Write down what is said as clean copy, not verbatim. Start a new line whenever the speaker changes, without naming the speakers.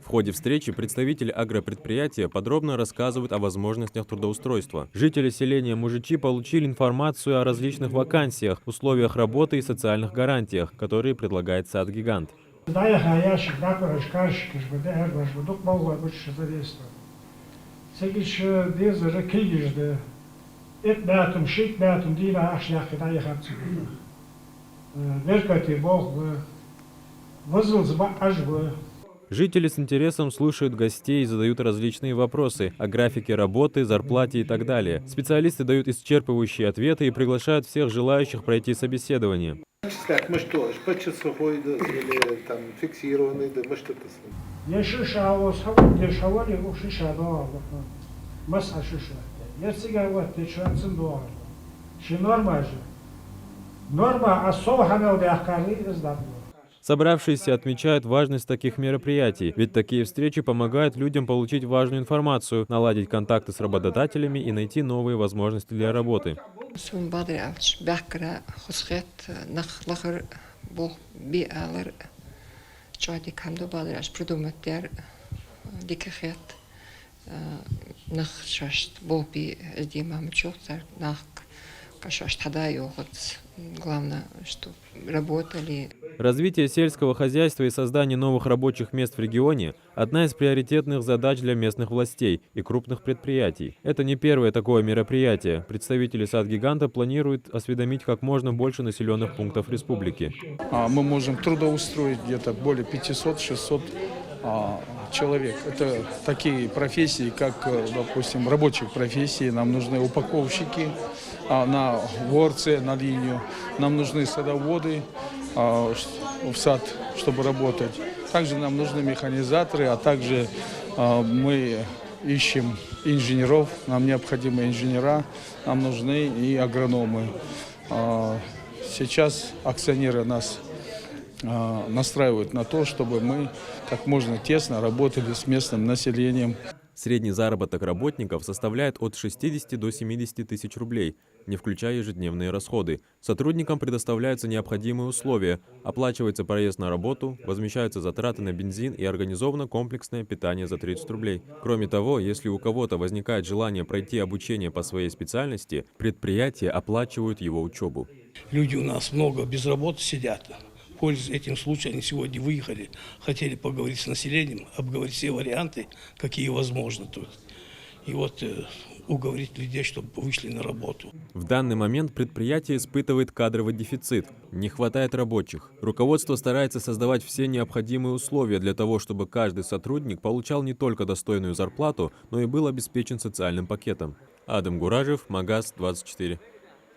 В ходе встречи представители агропредприятия подробно рассказывают о возможностях трудоустройства. Жители селения Мужичи получили информацию о различных вакансиях, условиях работы и социальных гарантиях, которые предлагает Сад-Гигант. Жители с интересом слушают гостей и задают различные вопросы о графике работы, зарплате и так далее. Специалисты дают исчерпывающие ответы и приглашают всех желающих пройти собеседование. Собравшиеся отмечают важность таких мероприятий, ведь такие встречи помогают людям получить важную информацию, наладить контакты с работодателями и найти новые возможности для работы.
Главное, чтобы работали.
Развитие сельского хозяйства и создание новых рабочих мест в регионе – одна из приоритетных задач для местных властей и крупных предприятий. Это не первое такое мероприятие. Представители Сад-Гиганта планируют осведомить как можно больше населенных пунктов республики.
Мы можем трудоустроить где-то более 500-600 человек. Это такие профессии, как, допустим, рабочие профессии. Нам нужны упаковщики на ворце, на линию. Нам нужны садоводы в сад, чтобы работать. Также нам нужны механизаторы, а также мы ищем инженеров. Нам необходимы инженера, нам нужны и агрономы. Сейчас акционеры нас настраивают на то, чтобы мы как можно тесно работали с местным населением.
Средний заработок работников составляет от 60 до 70 тысяч рублей, не включая ежедневные расходы. Сотрудникам предоставляются необходимые условия, оплачивается проезд на работу, возмещаются затраты на бензин и организовано комплексное питание за 30 рублей. Кроме того, если у кого-то возникает желание пройти обучение по своей специальности, предприятия оплачивают его учебу.
Люди у нас много без работы сидят. Пользуясь этим случаем, они сегодня выехали, хотели поговорить с населением, обговорить все варианты, какие возможны тут. И вот уговорить людей, чтобы вышли на работу.
В данный момент предприятие испытывает кадровый дефицит. Не хватает рабочих. Руководство старается создавать все необходимые условия для того, чтобы каждый сотрудник получал не только достойную зарплату, но и был обеспечен социальным пакетом. Адам Гуражев, Магаз 24.